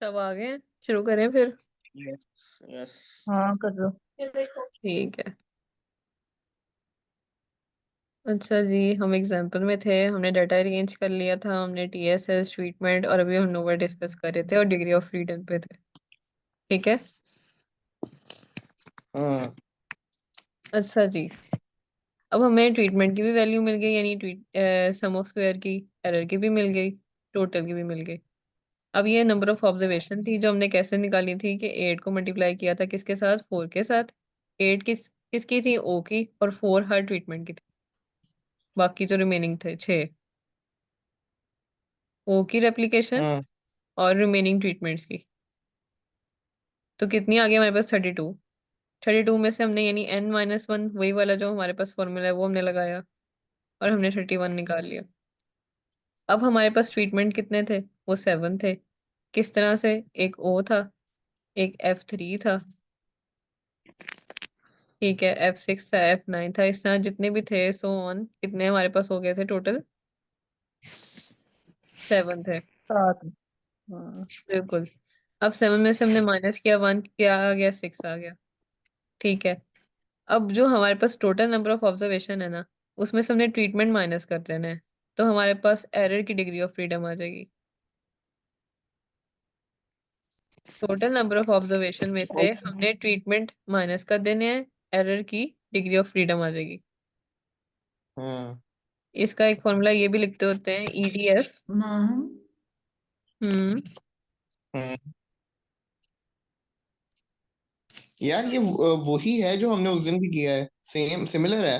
सब आ गए हैं? शुरू करें फिर। Yes yes. हाँ कर दो। ठीक है। अच्छा जी, हम एग्जाम्पल में थे, हमने डाटा अरेंज कर लिया था, हमने टीएसएस ट्रीटमेंट और अभी हम नोवा डिस्कस कर रहे थे और डिग्री ऑफ फ्रीडम पे थे। ठीक है। हाँ अच्छा जी, अब हमें ट्रीटमेंट की भी वैल्यू मिल गई, यानी सम ऑफ स्क्वायर की, एरर की भी मिल गई, टोटल की भी मिल गई। अब ये नंबर ऑफ ऑब्जर्वेशन थी जो हमने कैसे निकाली थी कि 8 को मल्टीप्लाई किया था किसके साथ, 4 के साथ। 8 किसकी थी, ओ की, और 4 हर ट्रीटमेंट की थी। बाकी जो रिमेनिंग थे 6 ओ की रेप्लिकेशन हाँ। और रिमेनिंग ट्रीटमेंट्स की। तो कितनी आ गई हमारे पास, 32। 32 में से हमने यानी n-1 वही वाला जो हमारे पास फॉर्मूला है वो हमने लगाया और हमने 31 निकाल लिया। अब हमारे पास ट्रीटमेंट कितने थे, वो 7 थे। किस तरह से, एक ओ था, एक F3 था, ठीक है, F6 था, F9 था, इस तरह जितने भी थे सो ऑन, कितने हमारे पास हो गए थे टोटल, 7 थे। 7। हाँ। बिल्कुल। अब 7 में से हमने माइनस किया 1, क्या आ गया, 6 आ गया। ठीक है। अब जो हमारे पास टोटल नंबर ऑफ ऑब्जर्वेशन है ना, उसमें से हमने ट्रीटमेंट माइनस कर देना है, तो हमारे पास एरर की डिग्री ऑफ फ्रीडम आ जाएगी। टोटल नंबर ऑफ ऑब्जर्वेशन में से हमने ट्रीटमेंट माइनस कर देने हैं, एरर की डिग्री ऑफ फ्रीडम आ जाएगी। हाँ। इसका एक फॉर्मूला ये भी लिखते होते हैं, ईडीएफ। मैम हम्म। हाँ। यार ये वही है जो हमने उस दिन भी किया है, सेम सिमिलर है।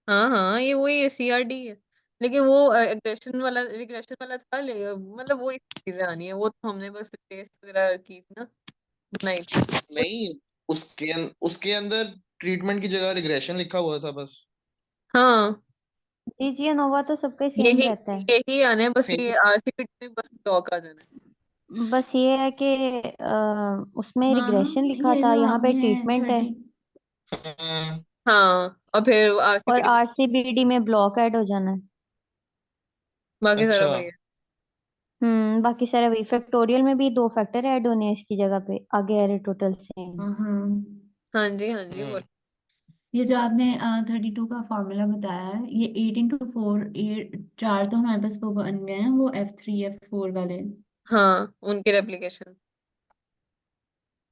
हाँ हाँ, ये वही सीआरडी है, लेकिन वो रिग्रेशन वाला था, मतलब वो चीजें आनी है, वो तो हमने बस टेस्ट वगैरह की थी ना, बनाई थी। नहीं, उसके अंदर ट्रीटमेंट की जगह रिग्रेशन लिखा हुआ था बस। हाँ, जी जी, अनोवा तो सबका ही सेम यही रहता है। यही आने हैं, बस सेम। ये आरसीपीटी में बस लॉक आ जाना है। बस ये है कि उसमें रिग्रेशन मैम लिखा ये था, जो यहाँ पे आपने ट्रीटमेंट है। 30। हाँ। हाँ, और फिर और आरसीपीटी में आरसीबीडी में ब्लॉक ऐड हो जाना है। बाकी सारा अच्छा। वही है। बाकी सारा वही, फैक्टोरियल में भी 2 फैक्टर ऐड होने हैं इसकी जगह पे, आगे एरे टोटल सेम। हाँ, हाँ जी, हाँ जी, हम्म। बोल। ये जो आपने 32 का फॉर्मूला बताया है, ये 8 × 4, 8 4 तो हमारे पास वो बन गए हैं, वो F3 F4 वाले। हाँ, उनकी रेप्लिकेशन।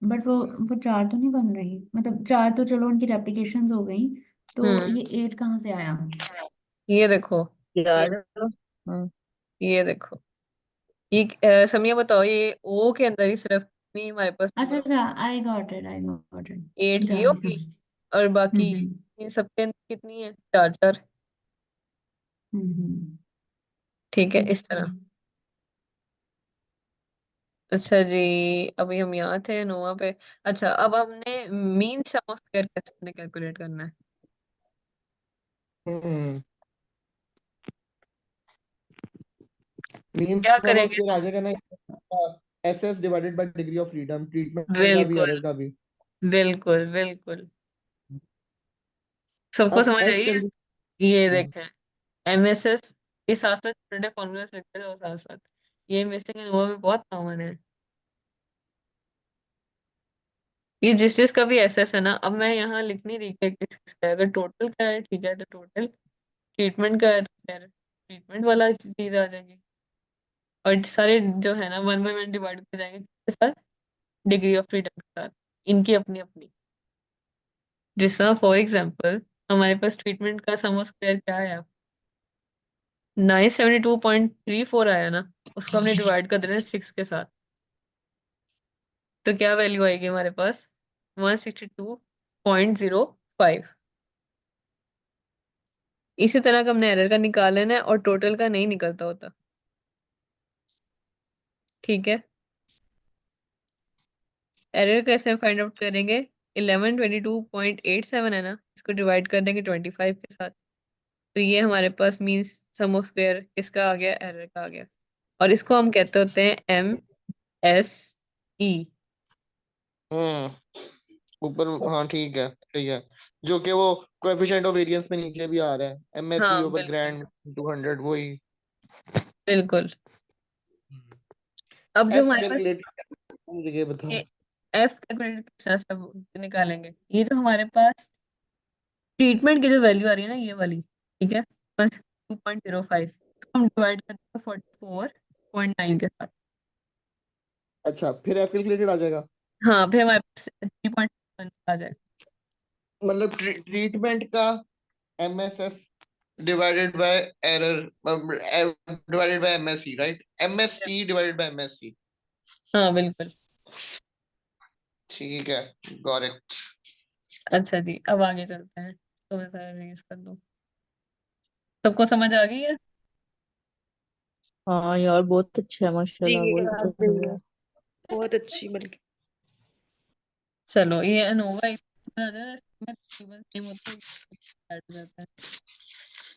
बट वो 4 तो नहीं बन रही, मतलब 4 तो चलो उनकी रेप्लिकेशंस हो गई, तो हम्म। ये 8 कहाँ से आया? ये देखो, ये यार हम्म ये देखो, ये समिया बताओ, ये ओ के अंदर ही सिर्फ नहीं हमारे पास अच्छा नंबर, अच्छा, I got it, I got 8 it, ही जान गई होगी, समझ। और बाकी हम्म इन सबके अंदर कितनी है, 4 4। हम्म ठीक है, इस हम्म। तरह। अच्छा जी, अभी हम यहाँ थे नोवा पे। अच्छा, अब हमने मीन सम ऑफ स्क्वायर कैसे कैलकुलेट करना है। हम्म। मीन क्या सम ऑफ करेंगे। स्क्वायर आ जाएगा ना, S S divided by degree of freedom, treatment का भी बिल्कुल एरर का भी। बिल्कुल बिल्कुल, सबको अब समझ एफ आई है। कैलकुलेट। ये देखें, एमएसएस के साथ साथ छोटे फॉर्मूलाज लिखते जाओ साथ साथ, ये मिसिंग एंड वो भी बहुत कॉमन है। ये जिस का भी एसएस है ना, अब मैं यहाँ लिख नहीं रही कि किसका है, अगर टोटल का है ठीक है तो टोटल, ट्रीटमेंट का है तो फिर ट्रीटमेंट वाला चीज आ जाएगी, और सारे जो है ना 1/1 डिवाइड कर जाएंगे किसके साथ, डिग्री ऑफ फ्रीडम के साथ, इनकी अपनी अपनी। जिस तरह फॉर एग्जाम्पल हमारे पास ट्रीटमेंट का सम स्क्वायर क्या आया, 972.34 आया ना, उसको हमने डिवाइड कर देना है 6 के साथ, तो क्या वैल्यू आएगी हमारे पास, 162.05। इसी तरह का हमने एरर का निकाल लेना है, और टोटल का नहीं निकलता होता। ठीक है। एरर कैसे फाइंड आउट करेंगे, 1122.87 है ना, इसको डिवाइड कर देंगे 25 के साथ, तो ये हमारे पास मीन्स सम ऑफ स्क्वायर किसका आ गया, एरर का आ गया। और इसको हम कहते होते हैं MSE। हम्म। ऊपर हाँ ठीक है, ठीक है। जो कि वो कोएफिशिएंट ऑफ वेरिएंस में नीचे भी आ रहा है, एमएससी हाँ ओवर बिल्कुल ग्रैंड 200 वही। बिल्कुल। अब जो एफ हमारे पास, कैलकुलेट। मुझे ये बताओ। ये एफ कैलकुलेट किस तरह से अब निकालेंगे? ये जो हमारे पास ट्रीटमेंट की जो वैल्यू आ रही है ना, ये वाली, ठीक है, बस 2.05, हम डिवाइड करते हैं 44.9 के साथ। अच्छा, फिर एफ कैलकुलेटेड आ जाएगा। हाँ, फिर हमारे पास 3.1 आ जाएगा। मतलब ट्रीटमेंट का MSS divided by error divided by MSE, right? MST divided by MSE. हाँ बिल्कुल। ठीक है, गॉट इट। अच्छा जी, अब आगे चलते हैं, तो मैं सारा रिलीज कर दूँ। सबको समझ आ गई है? हाँ यार बहुत अच्छा है जी माशाल्लाह, बहुत आ अच्छा गई समझ है, आया। बहुत अच्छी बल्कि। चलो, ये अनोवा इसमें आ जाए, इसमें तकरीबन सेम होता है, ऐड हो जाता है।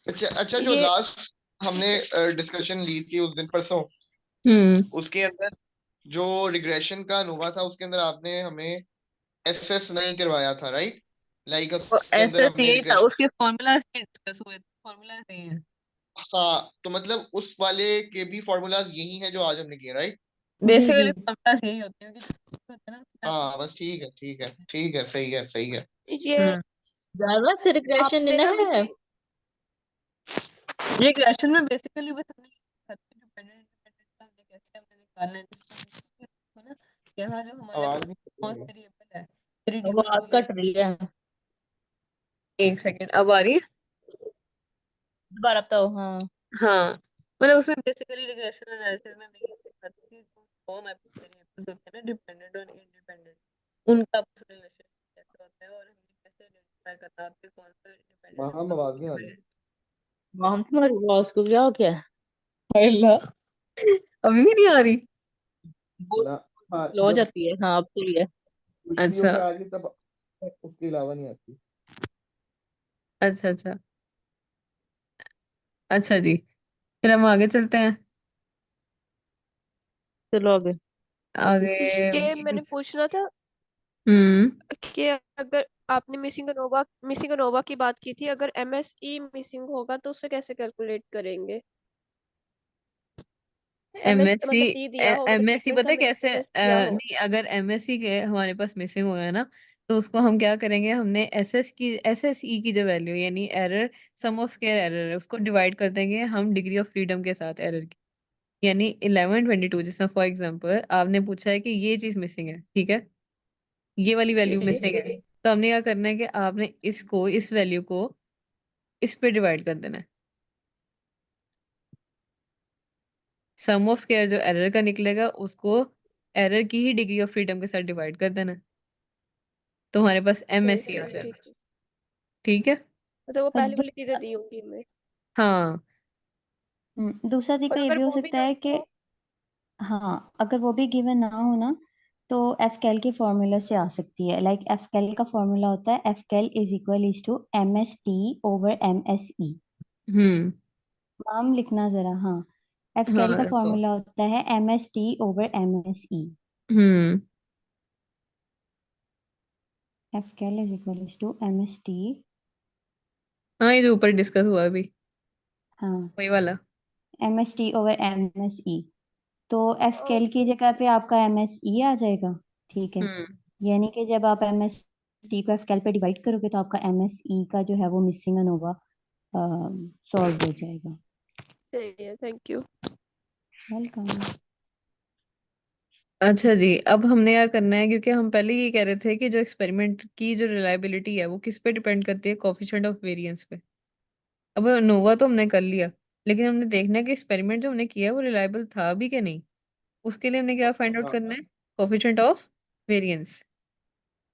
अच्छा अच्छा, जो ये लास्ट हमने डिस्कशन ली थी उस दिन परसों, हम्म। उसके अंदर जो रिग्रेशन का अनुभव था उसके अंदर आपने हमें एसएस नहीं करवाया था, राइट? लाइक तो उसके अंदर ऐसा हमने यही था, रिग्रेशन। उसके फॉर्मूला डिस्कस हुए थे, फॉर्मूला यही है। हाँ, तो मतलब उस वाले के भी फॉर्मूलाज यही हैं जो आज हमने किए, राइट? जी जी। बेसिकली फॉर्मूला यही होते हैं, क्योंकि जो होता है ना उसमें हाँ बस, ठीक है ठीक है ठीक है, सही है सही है। ये ज्यादा से रिग्रेशन आपने देना ना है। मिसिंग रिग्रेशन में बेसिकली बस हमने डिपेंडेंट डिपेंडेंट का हमने कैसे हमने निकालना है, जिसमें हमने देखो ना, यहाँ जो हमारे आवाज पास नहीं कौन आ सा वेरिएबल है, रिड्यूस आवाज किया। कट रही है। एक सेकेंड, अब आ रही है? दोबारा बताओ। हाँ हाँ, मतलब उसमें बेसिकली रिग्रेशन एनालिसिस में मेन दिक्कत थी, जो दो वेरिएबल्स होते हैं ना, डिपेंडेंट और इंडिपेंडेंट, उनका रिलेशन कैसे होता है, और हमें कैसे आइडेंटिफाई करना होता है कौन सा डिपेंडेंट है वहां कौन आवाज सा नहीं आ रही। इंडिपेंडेंट। हम तुम्हारी आवाज को क्या हो गया? अल्लाह, अभी भी नहीं आ रही? बहुत ना, हाँ, स्लो हो जब जाती है। हाँ अब सही है। पिछली अच्छा में आ गई तब उसके अलावा नहीं आती। अच्छा अच्छा। अच्छा जी, फिर हम आगे चलते हैं। चलो आगे। आगे। ये मैंने पूछना था हम्म। कि अगर आपने मिसिंग अनोवा की बात की थी, अगर एमएसई मिसिंग होगा तो उसे कैसे कैलकुलेट करेंगे? एमएस एमएससी, मतलब टी दिया होगा तो एमएससी ट्रीटमेंट का पता है कैसे, एमएस दिया हो। नहीं, अगर एमएससी के हमारे पास मिसिंग हो गया ना, तो उसको हम क्या करेंगे, हमने एसएसई की जो वैल्यू, यानी error, sum of square error है, उसको डिवाइड कर देंगे हम डिग्री ऑफ फ्रीडम के साथ एरर की, यानी 1122, जिसमें फॉर एग्जांपल आपने पूछा है कि ये चीज मिसिंग है, ठीक है, ये वाली जी वैल्यू जी। मिसिंग है, तो हमने क्या करना है कि आपने इसको, इस वैल्यू को इस पे डिवाइड कर देना है, सम ऑफ स्क्वायर जो एरर का निकलेगा उसको एरर की ही डिग्री ऑफ फ्रीडम के साथ डिवाइड कर देना है, तो हमारे पास एमएससी आ ठीक जाएगा। है। ठीक है। मतलब वो और पहले वाली चीजें दी होंगी हमें। हाँ। दूसरा और तरीका ये अगर भी हो वो भी सकता ना है कि हो। हाँ, अगर वो भी गिवन ना हो ना, तो एफ कैल के फॉर्मूला से आ सकती है। लाइक एफ कैल का फॉर्मूला होता है F cal is equal is to M S T over M S E. हम्म। नाम लिखना जरा। हाँ, एफ कैल हाँ का रखो। फॉर्मूला होता है M S T over M S E. Hmm. F cal is equal is to M S T. हाँ, ये जो ऊपर डिस्कस हुआ अभी, हाँ, वही वाला। M S T over M S E. तो एफ कैल की ओके। जगह पे आपका एम एस ई आ जाएगा। ठीक है, हम्म। यानी कि जब आप एम एस टी को एफ कैल पे डिवाइड करोगे तो आपका एम एस ई का जो है वो मिसिंग अनोवा सॉल्व हो जाएगा। सही है, थैंक यू। वेलकम। अच्छा जी, अब हमने क्या करना है, क्योंकि हम पहले ये कह रहे थे कि जो एक्सपेरिमेंट की जो रिलायबिलिटी है वो किस पे डिपेंड करती है, कोफिशिएंट ऑफ वेरिएंस पे। अब नोवा तो हमने कर लिया, लेकिन हमने देखना है कि एक्सपेरिमेंट जो हमने किया वो रिलायबल था भी कि नहीं। उसके लिए हमने क्या फाइंड आउट हाँ। करना है, कोफिशिएंट ऑफ वेरिएंस।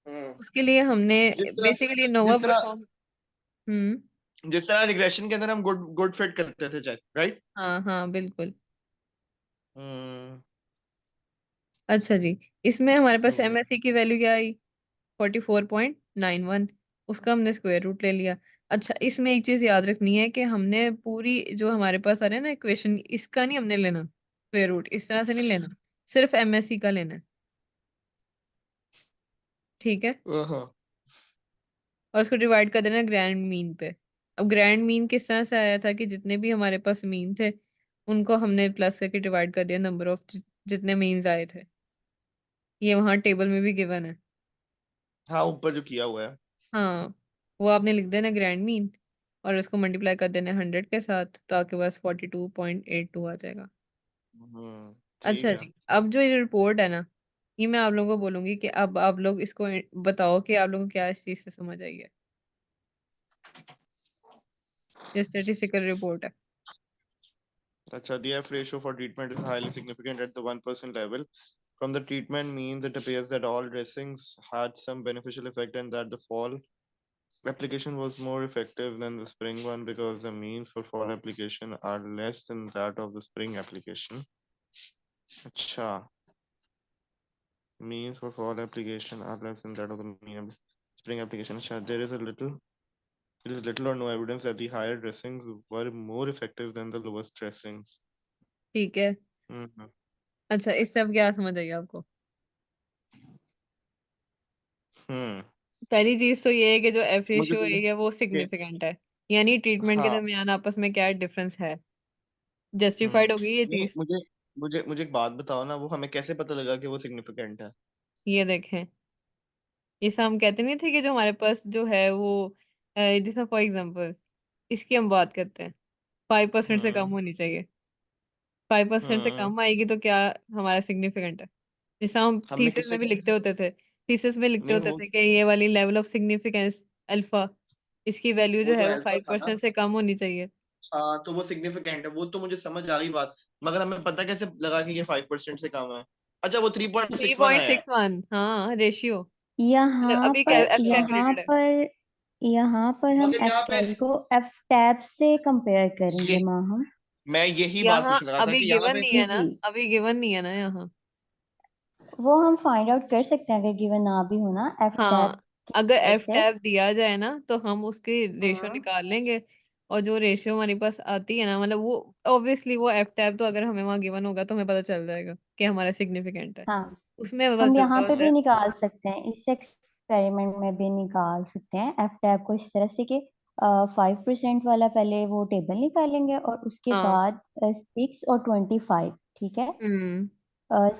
हम्म। उसके लिए हमने जिस तरह बेसिकली नोवा जिस तरह परफॉर्म। हम्म। जिस तरह रिग्रेशन के अंदर हम गुड गुड फिट करते थे, चेक, राइट? हाँ हाँ बिल्कुल। हम्म। अच्छा जी, इसमें हमारे पास हम्म। एमएससी की वैल्यू क्या आई, 44.91, उसका हमने स्क्वायर रूट ले लिया। अच्छा, इसमें एक चीज याद रखनी है कि हमने पूरी जो हमारे पास आ रहा है ना इक्वेशन, इसका नहीं हमने लेना स्क्वायर रूट, इस तरह से नहीं लेना, सिर्फ एमएससी का लेना है, ठीक है, हाँ। और उसको डिवाइड कर देना ग्रैंड मीन पे। अब ग्रैंड मीन किस तरह से आया था कि जितने भी हमारे पास मीन थे उनको हमने प्लस करके डिवाइड कर दिया नंबर ऑफ जितने मीन्स आए थे। ये वहां टेबल में भी गिवन है। हाँ ऊपर जो किया हुआ है। हाँ, वो आपने लिख देना ग्रैंड मीन और इसको मल्टीप्लाई कर देना 100 के साथ, तो आपके पास 42.82 आ जाएगा। ठीक अच्छा है। जी, अब जो ये रिपोर्ट है ना, ये मैं आप लोगों को बोलूंगी कि अब आप लोग इसको बताओ कि आप लोगों को क्या इस चीज से समझ आई है। ये स्टैटिस्टिकल रिपोर्ट है। अच्छा, the F ratio for treatment is highly significant at the 1% level. From the treatment means it appears that all dressings had some beneficial effect and that the fall application was more effective than the spring one because the means for fall application are less than that of the spring application. अच्छा, means for fall application are less than that of the spring application. अच्छा, there is little or no evidence that the higher dressings were more effective than the lowest dressings. ठीक है। हम्म अच्छा, इससे अब क्या समझ आई आपको? हम्म पहली चीज तो ये है कि जो एफ मुझे रेशियो तो है वो ये सिग्निफिकेंट है, यानी ट्रीटमेंट के हाँ दरमियान आपस में क्या डिफरेंस है, हम्म जस्टिफाइड होगी ये नहीं चीज। मुझे मुझे मुझे एक बात बताओ ना, वो हमें कैसे पता लगा कि वो सिग्निफिकेंट है? ये देखें, इसे हम कहते नहीं थे कि जो हमारे पास जो है वो जैसा फॉर एग्जांपल इसकी हम बात करते हैं, 5% से कम हम्म होनी चाहिए। 5% से हम्म कम आएगी तो क्या हमारा सिग्निफिकेंट है। जैसा हम हमने थीसिस किससे में भी क्या? लिखते होते थे, थीसिस में लिखते नहीं होते वो थे कि ये वाली लेवल ऑफ सिग्निफिकेंस अल्फा, इसकी वैल्यू वो जो तो है वो अल्फा था ना। 5% से कम होनी चाहिए। हाँ तो वो सिग्निफिकेंट है, वो तो मुझे समझ आ गई बात, मगर हमें पता कैसे लगा कि ये 5% से कम है? अच्छा वो 3.61 आया है। 3.61, हाँ रेशियो, मतलब यहाँ अभी पर एफ अच्छा यहाँ कैलकुलेटेड है। पर यहाँ पर हम मगर एफ यहाँ पे कैल को एफ टैब से कंपेयर करेंगे ये माहम। मैं यही बात यहाँ पूछने लगा था अभी कि यहाँ गिवन पे नहीं जी है ना, जी, अभी गिवन नहीं है ना यहाँ। वो हम फाइंड आउट कर सकते हैं अगर गिवन ना भी होना एफ टैब हाँ, की अगर मदद एफ से। टैब दिया जाए ना तो हम उसकी रेशियो हम्म निकाल लेंगे, और जो रेशियो हमारे पास आती है ना, मतलब वो ऑब्वियसली वो एफ टैब तो अगर हमें वहाँ गिवन होगा तो हमें पता चल जाएगा कि हमारा सिग्निफिकेंट है, हाँ, उसमें पता हम चलता यहाँ पे होता भी है। निकाल सकते हैं, इस एक्सपेरिमेंट में भी निकाल सकते हैं एफ टैब को इस तरह से कि 5% वाला पहले वो टेबल निकालेंगे और उसके हाँ। बाद 6 और 25, ठीक है, hmm.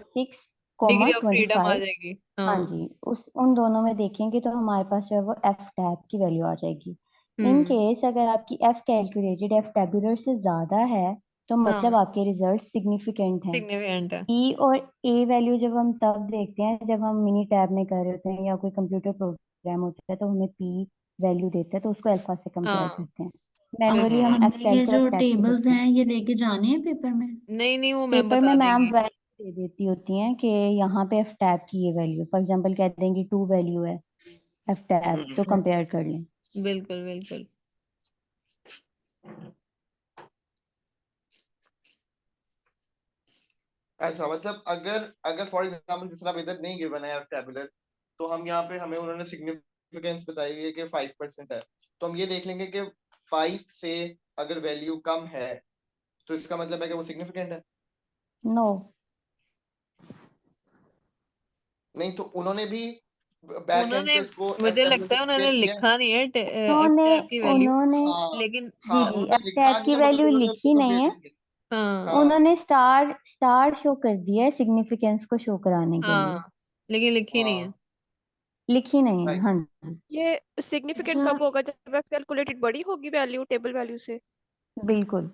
6 degree of twenty freedom आ फाइव जाएगी, हाँ हाँ। जी, उस उन दोनों में देखेंगे तो हमारे पास जो है वो एफ टैब की वैल्यू आ जाएगी। इन हम्म। केस अगर आपकी एफ कैलकुलेटेड एफ टेबुलर से ज्यादा है तो मतलब हाँ, आपके रिजल्ट सिग्निफिकेंट हैं। सिग्निफिकेंट है। ई और ए वैल्यू जब हम तब देखते हैं जब हम मिनी टैब में कर रहे होते हैं या कोई कंप्यूटर प्रोग्राम होता है तो हमें पी वैल्यू देता है तो उसको अल्फा से कंपेयर हाँ। करते हैं। बिल्कुल। मैनुअली हम एफ हमें कैल ये को एफ जो टैब से टेबल्स करते हैं। हैं ये लेके जाने हैं पेपर में? नहीं नहीं, वो मैम पेपर में बता मैम देंगी। वैल्यू दे देती होती हैं कि यहाँ पे एफ टैब की ये वैल्यू, फॉर एग्जांपल कह देंगे 2 वैल्यू है एफ टैब, तो कंपेयर कर लें। बिल्कुल बिल्कुल। अच्छा मतलब अगर अगर फॉर एग्जांपल जिस तरह इधर नहीं गिवन है एफ टेबुलर, तो हम यहाँ पे हमें उन्होंने सिग्निफिकेंस बताई हुई है कि 5% है, तो हम ये देख लेंगे कि 5 से अगर वैल्यू कम है तो इसका मतलब है कि वो सिग्निफिकेंट है। नो, नहीं तो उन्होंने भी बैक एंड उन्होंने, पे इसको एफ मुझे टेबुलर लगता से है उन्होंने कंपेयर किया है। लिखा नहीं है एफ उन्होंने टैब की वैल्यू, उन्होंने हाँ लेकिन जी हाँ जी उन्होंने एफ लिखा टैब नहीं की है मगर वैल्यू उन्होंने उसको लिखी नहीं कंपेयर है, किया। हाँ। हाँ उन्होंने स्टार स्टार शो कर दिया है सिग्निफिकेंस को शो कराने के लिए, हाँ, लेकिन लिखी नहीं है। हाँ लिखी नहीं है। राइट। हाँ जी, ये सिग्निफिकेंट अच्छा, कब होगा, जब एफ कैलकुलेटेड बड़ी होगी वैल्यू टेबल वैल्यू से? बिल्कुल।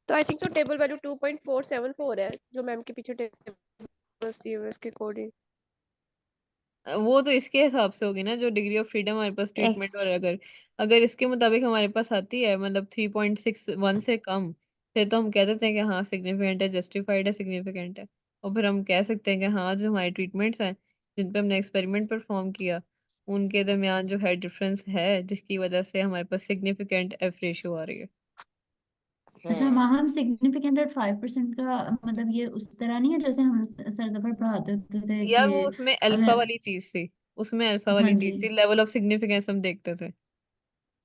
तो I think so table value 2.474 है जो मैम के पीछे टेबल्स दिए हुए इसके अकॉर्डिंग। वो तो इसके हिसाब से होगी ना, जो डिग्री ऑफ फ्रीडम हमारे पास एक ट्रीटमेंट, और अगर अगर इसके मुताबिक हमारे पास आती है मतलब 3.61 से कम, फिर तो हम कह देते हैं कि हाँ सिग्निफिकेंट है, जस्टिफाइड है, सिग्निफिकेंट है। और फिर हम कह सकते हैं कि हाँ जो हमारे ट्रीटमेंट्स हैं जिन पे हमने एक्सपेरिमेंट परफॉर्म किया उनके दरमियान जो है डिफरेंस है, जिसकी वजह से हमारे पास सिग्निफिकेंट एफ रेशियो आ रही है। अच्छा हम सिग्निफिकेंट एट 5% का मतलब ये उस तरह नहीं है जैसे हम सरदफर पढ़ाते होते थे यार वो कि उसमें अल्फा अगर वाली चीज थी, उसमें अल्फा हाँ वाली जी, चीज थी, लेवल ऑफ सिग्निफिकेंस हम देखते थे।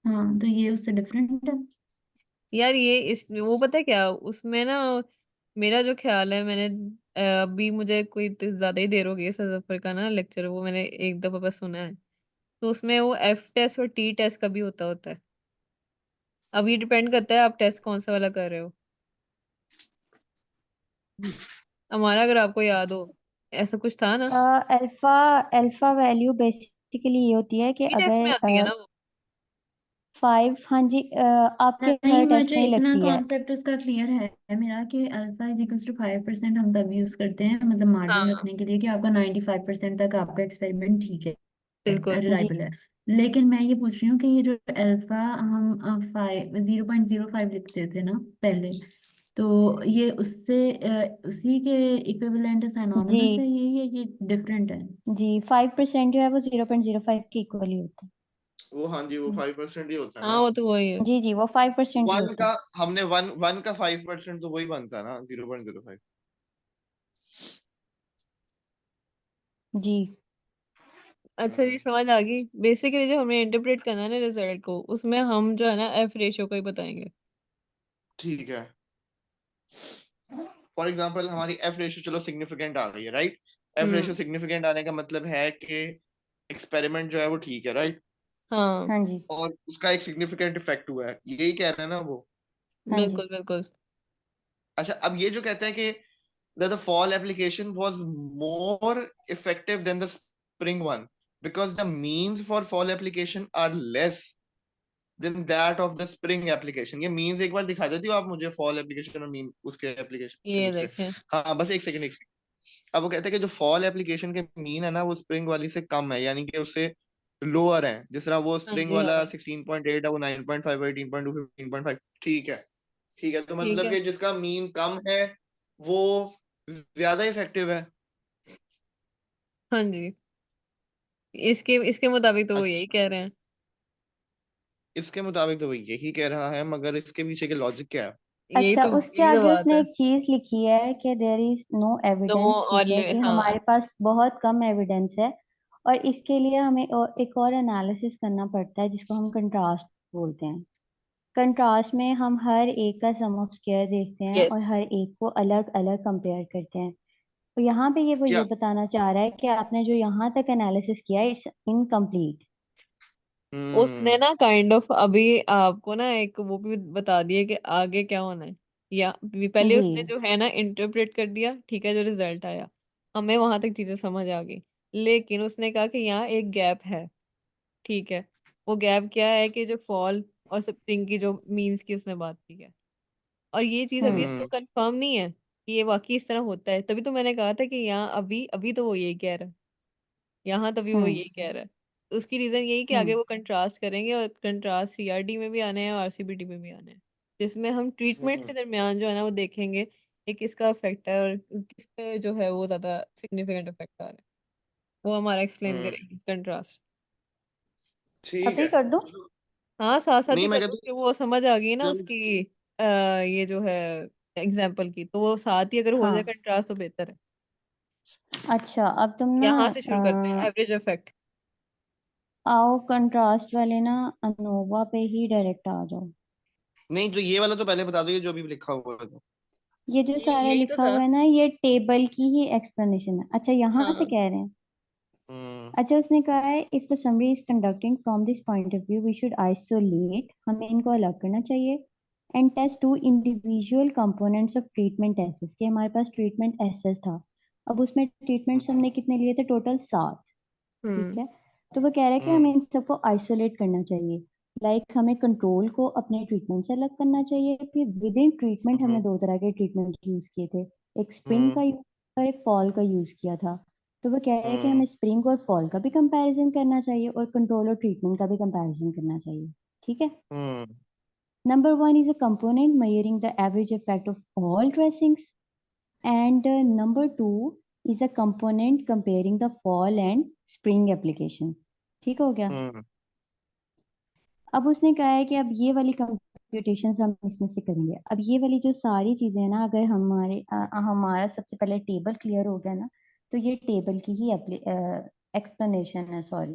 हाँ तो ये उससे डिफरेंट है। यार ये इस वो पता है क्या उसमें ना, मेरा जो ख्याल है, मैंने अभी मुझे कोई ज्यादा ही देर हो गई है सफर का ना लेक्चर, वो मैंने एक दफा बस सुना है, तो उसमें वो एफ टेस्ट और टी टेस्ट का भी होता है। अब ये डिपेंड करता है आप टेस्ट कौन सा वाला कर रहे हो। हमारा, अगर आपको याद हो, ऐसा कुछ था ना। अल्फा अल्फा वैल्यू बेसिकली ये होती है कि टेस्ट में आती है अगर ना वो। 5, हाँ जी, आपके नहीं, हर टेस्ट मुझे में ही इतना लगती है। कॉन्सेप्ट उसका क्लियर है मेरा कि अल्फा इज इक्वल्स टू 5%। हम तब यूज करते हैं मतलब मार्जिन हाँ रखने के लिए कि आपका 95% तक आपका एक्सपेरिमेंट ठीक है, बिल्कुल। जी रिलायबल है। लेकिन मैं ये पूछ रही हूँ कि ये जो अल्फा हम 0.05 लिखते थे ना पहले, तो ये उससे उसी के इक्विवेलेंट जी साइनोमिनस है ये डिफरेंट है? जी 5% जो है वो 0.05 के इक्वली होता है। वो हाँ जी, वो 5% ही होता है हाँ ना। वो तो वही है। जी जी वो 5% ही वन होता का है। हमने वन का 5% तो वही बनता है ना, 0.05। जी अच्छा जी, समझ आ गई। बेसिकली जो हमें इंटरप्रेट करना है ना रिजल्ट को, उसमें हम जो है ना एफ रेशियो को ही बताएंगे। ठीक है। फॉर एग्जाम्पल हमारी एफ रेशियो चलो सिग्निफिकेंट आ गई है, राइट। एफ रेशियो सिग्निफिकेंट आने का मतलब है कि एक्सपेरिमेंट जो है वो ठीक है, राइट। हाँ हाँ जी और उसका एक सिग्निफिकेंट इफेक्ट हुआ है, यही कह रहे हैं ना वो। हाँ जी बिल्कुल बिल्कुल। अच्छा, अब ये जो कहते हैं कि the fall application was more effective than the spring one because the means for fall application are less than that of the spring application। ये means एक बार दिखा देती हो आप मुझे, fall application और mean उसके application के ये उसके। देखें। हाँ बस एक सेकंड। अब वो कहते हैं कि जो फॉल एप्लीकेशन के मीन है ना वो स्प्रिंग वाली से कम है, यानी कि उससे लोअर है। जिस तरह वो हाँ स्प्रिंग जी वाला हाँ। 16.8 है, वो 9.5, 18.2, 15.5। ठीक है। ठीक है, तो ठीक मतलब है। कि जिसका मीन कम है वो ज्यादा इफेक्टिव है। हाँ जी, इसके इसके मुताबिक तो वो यही अच्छा, कह रहे हैं। इसके मुताबिक तो वो यही कह रहा है, मगर इसके पीछे के लॉजिक क्या है? यही अच्छा तो उसके यही तो आगे बात उसने है। एक चीज लिखी है कि there is no no evidence, और ठीक है, कि हाँ। हमारे पास बहुत कम एविडेंस है और इसके लिए हमें एक और एनालिसिस करना पड़ता है जिसको हम कंट्रास्ट बोलते हैं। कंट्रास्ट में हम हर एक का सम ऑफ स्क्वायर देखते हैं यस। और हर एक को अलग अलग कंपेयर करते हैं। तो यहाँ पे वो क्या? ये बताना चाह रहा है कि आपने जो यहाँ तक एनालिसिस किया इट्स इनकम्प्लीट। उसने हम्म ना काइंड ऑफ अभी आपको ना एक वो भी बता दिया कि आगे क्या होना है। या पहले जी उसने जो है ना इंटरप्रेट कर दिया, ठीक है, जो रिजल्ट आया हमें वहां तक चीजें समझ आ गई। लेकिन उसने कहा कि यहाँ एक गैप है, ठीक है। वो गैप क्या है कि जो फॉल और स्प्रिंग की जो मीन्स की उसने बात की है, और ये चीज अभी हम्म इसको हम्म कंफर्म नहीं है कि ये वाकई इस तरह होता है। तभी तो मैंने कहा था कि यहाँ अभी अभी तो वो यही कह रहा है, यहाँ तभी वो हम्म यही कह रहा है। तो उसकी रीजन यही कि आगे हम्म वो कंट्रास्ट करेंगे, और कंट्रास्ट सीआरडी में भी आने हैं और आरसीबीटी में भी आने हैं, जिसमें हम ट्रीटमेंट्स हम्म के दरमियान जो है ना वो देखेंगे कि किसका इफेक्ट है और किसका जो है वो ज्यादा सिग्निफिकेंट इफेक्ट आ रहा है। वो हमारा एक्सप्लेन हम्म, करेंगे कंट्रास्ट। ठीक अभी है। कर दूं? हाँ साथ साथ ही नहीं, मैं कर दो कहता कि वो समझ आ गई ना चल। उसकी। ये जो है एग्जाम्पल की, तो वो साथ ही अगर हो जाए हाँ कंट्रास्ट तो बेहतर है। अच्छा अब तुम ना यहाँ से शुरू करते हैं एवरेज इफेक्ट। आओ कंट्रास्ट वाले ना अनोवा पे ही डायरेक्ट आ जाओ। नहीं, तो ये वाला तो पहले बता दो, ये जो अभी लिखा हुआ है तो। ये जो ये सारा यही तो लिखा था। हुआ है ना ये टेबल की ही एक्सप्लेनेशन है। अच्छा यहाँ से हाँ। कह रहे हैं। हम्म अच्छा उसने कहा है if the summary is conducting from this point of view we should isolate, हमें इनको अलग करना चाहिए, and test to individual components of treatment assess, के हमारे पास ट्रीटमेंट एसेस था। अब उसमें ट्रीटमेंट्स हमने कितने लिए थे? टोटल 7। ठीक हम्म है। तो वो कह रहा है कि हमें हम्म इन सबको आइसोलेट करना चाहिए। हमें कंट्रोल को अपने ट्रीटमेंट से अलग करना चाहिए। फिर विद इन ट्रीटमेंट हमने हम्म 2 तरह के ट्रीटमेंट यूज किए थे, एक स्प्रिंग हम्म का यूज और एक फॉल का यूज किया था। तो वो कह रहा है कि हम्म हमें स्प्रिंग और फॉल का भी कंपैरिजन करना चाहिए और कंट्रोल और ट्रीटमेंट का भी कंपैरिजन करना चाहिए। ठीक है। हम्म number 1 is a component measuring the average effect of all dressings, and number 2 is a component comparing the fall and spring applications। ठीक हो गया। हम्म अब उसने कहा है कि अब ये वाली कंप्यूटेशंस हम इसमें से करेंगे। अब ये वाली जो सारी चीजें हैं ना, अगर हमारा सबसे पहले टेबल क्लियर हो गया ना, तो ये टेबल की ही एक्सप्लेनेशन है, सॉरी।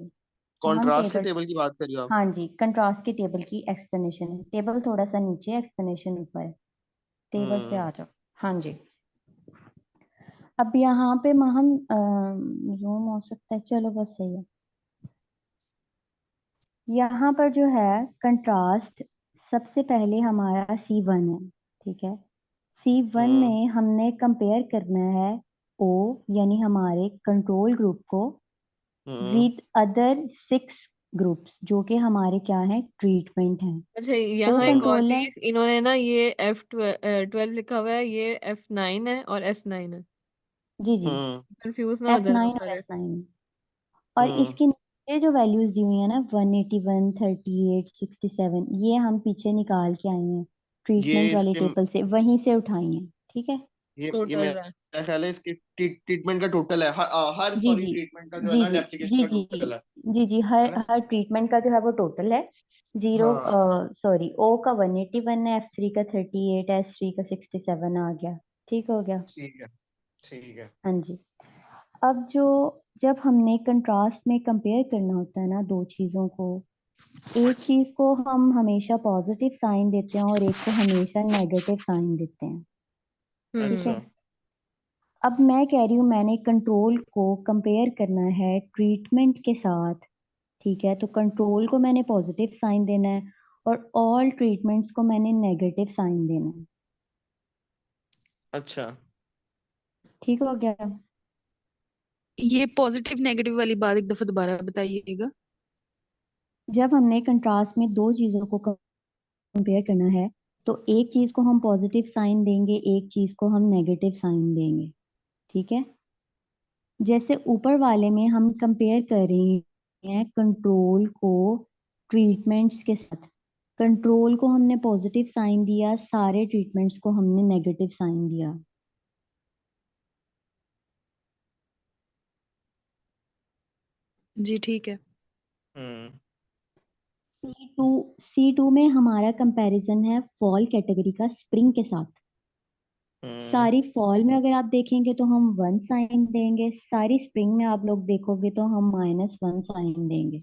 तो हम कॉन्ट्रास्ट के टेबल, टेबल की बात करिए आप। हाँ जी, कंट्रास्ट के टेबल की एक्सप्लेनेशन है। टेबल थोड़ा सा नीचे, एक्सप्लेनेशन ऊपर है। टेबल पे हम्म आ जाओ। हाँ जी। अब यहाँ पे हम जूम हो सकता है, चलो बस सही है। यहाँ पर जो है कंट्रास्ट सबसे पहले हमारा C1 है। ठीक है। C1 हम्म में हमने कंपेयर करना है O यानी हमारे कंट्रोल ग्रुप को हम्म विद अदर 6 ग्रुप्स जो कि हमारे क्या है ट्रीटमेंट हैं। अच्छा, O यहाँ एक और कंट्रोल है। चीज, इन्होंने ना ये F12 लिखा हुआ है, ये F9 है और S9 है। जी जी, कंफ्यूज ना हो जाना F9 और सारे। S9 और हम्म इसके नीचे जो वैल्यूज दी हुई है ना 181 38 67 ये हम पीछे निकाल के आए हैं ये ट्रीटमेंट वाली इसके टेबल से, वहीं से उठाई हैं। ठीक है। ये टोटल है। मेरा ख्याल है इसकी ट्रीटमेंट का टोटल है, हर जी सॉरी जी ट्रीटमेंट का जो है जी ना जी एप्लीकेशन जी का जी टोटल है जी जी, है हर ना? हर ट्रीटमेंट का जो है वो टोटल है। जीरो हाँ सॉरी ओ का 181 है, F3 का 38 है, S3 का 67 आ गया। ठीक हो गया। ठीक है ठीक है। हाँ जी। अब जो जब हमने कंट्रास्ट में कंपेयर करना होता है ना दो चीजों को, एक चीज को हम हमेशा पॉजिटिव साइन देते हैं और एक को हमेशा नेगेटिव साइन देते हैं। ठीक है। अच्छा अब मैं कह रही हूँ मैंने कंट्रोल को कंपेयर करना है ट्रीटमेंट के साथ। ठीक है, तो कंट्रोल को मैंने पॉजिटिव साइन देना है और ऑल ट्रीटमेंट्स को मैंने नेगेटिव साइन देना है। अच्छा ठीक हो गया। ये पॉजिटिव नेगेटिव वाली बात एक दफा दोबारा बताइएगा। जब हमने कंट्रास्ट में दो चीजों को कंपेयर करना है तो एक चीज को हम पॉजिटिव साइन देंगे, एक चीज को हम नेगेटिव साइन देंगे। ठीक है। जैसे ऊपर वाले में हम कंपेयर कर रहे हैं कंट्रोल को ट्रीटमेंट्स के साथ। कंट्रोल को हमने पॉजिटिव साइन दिया, सारे ट्रीटमेंट्स को हमने नेगेटिव साइन दिया। जी ठीक है। हम्म C2 C2 में हमारा कंपैरिजन है फॉल कैटेगरी का स्प्रिंग के साथ। हम्म सारी फॉल में अगर आप देखेंगे तो हम 1 साइन देंगे, सारी स्प्रिंग में आप लोग देखोगे तो हम -1 साइन देंगे।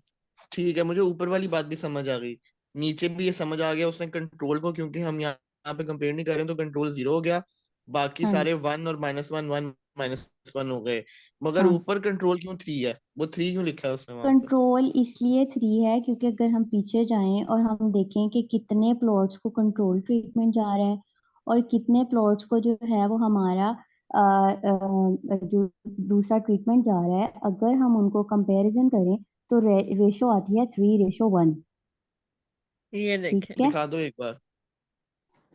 ठीक है, मुझे ऊपर वाली बात भी समझ आ गई, नीचे भी ये समझ आ गया। उसने कंट्रोल को, क्योंकि हम यहाँ पे कंपेयर नहीं कर रहे हैं, तो कंट्रोल 0 हो गया, बाकी हाँ सारे 1 और -1 हो गए। मगर हाँ। ऊपर कंट्रोल क्यों 3 है? वो 3 क्यों लिखा है उसने वहां पे? कंट्रोल इसलिए 3 है क्योंकि अगर हम पीछे जाएं और हम देखें कि कितने प्लॉट्स को कंट्रोल ट्रीटमेंट जा रहा है और कितने प्लॉट्स को जो है वो हमारा जो दूसरा ट्रीटमेंट जा रहा है, अगर हम उनको कंपैरिजन करें तो रेशो आती है 3:1। ये ठीक देखें। है। दिखा दो एक बार।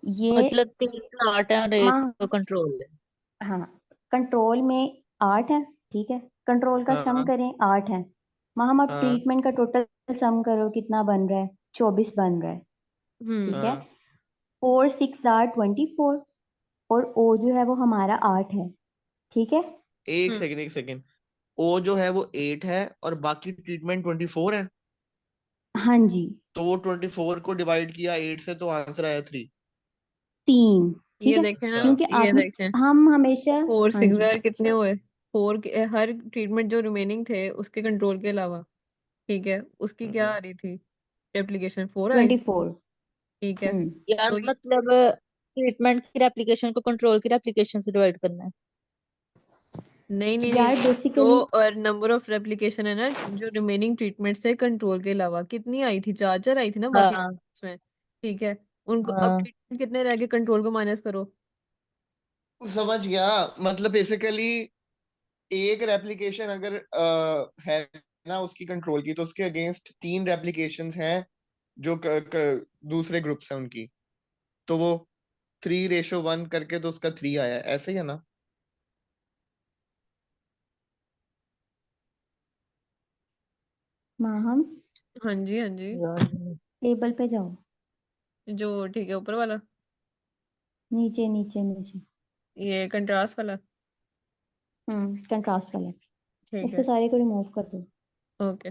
ये मतलब 3 प्लॉट है और एक माँ कंट्रोल है। हाँ, कंट्रोल में 8 है। ठीक है, कंट्रोल का सम हाँ करें 8 है। माँ हम अब हाँ ट्रीटमेंट का टोटल सम करो कितना बन रहा है, 24 बन रहा है। ठीक है। हाँ 4 6 आर 24 और ओ जो है वो हमारा 8 है। ठीक है। एक हम्म सेकंड एक सेकंड, ओ जो है वो 8 है और बाकी ट्रीटमेंट 24 है। हाँ जी। तो वो 24 को डिवाइड किया 8 से, तो आंसर आया 3। 3। ठीक ये है, देखें ना, अच्छा क्योंकि ये आपने देखें। हम हमेशा 4 हाँ 6 जी यार कितने हुए? हर ट्रीटमेंट जो रिमेनिंग थे उसके कंट्रोल के अलावा, ठीक है, उसकी क्या हम्म आ रही थी? एप्लीकेशन 4 आई थी। 24। ठीक है। यार तो ये मतलब ट्रीटमेंट की एप्लीकेशन को कंट्रोल की एप्लीकेशन से डिवाइड करना है। नहीं नहीं नहीं यार नहीं, जो बेसिकली और नंबर ऑफ रेप्लिकेशन है ना, जो रिमेनिंग ट्रीटमेंट से कंट्रोल के अलावा कितनी आई थी? 4 4 आई थी ना बाकी हाँ में। ठीक है, उनको अब हाँ। ट्रीटमेंट कितने रह गए? कंट्रोल को माइनस करो। समझ गया। मतलब बेसिकली एक रेप्लिकेशन अगर है ना उसकी कंट्रोल की, तो उसके अगेंस्ट 3 रेप्लिकेशंस हैं जो दूसरे ग्रुप्स हैं उनकी, तो वो 3:1 करके तो उसका 3 आया है, ऐसे ही है ना? माँ हम हाँ जी हाँ जी। यार टेबल पे जाओ। जो ठीक है ऊपर वाला, नीचे नीचे नीचे। ये कंट्रास्ट वाला। कंट्रास्ट वाला। ठीक इसको है। सारे को रिमूव कर दो। ओके।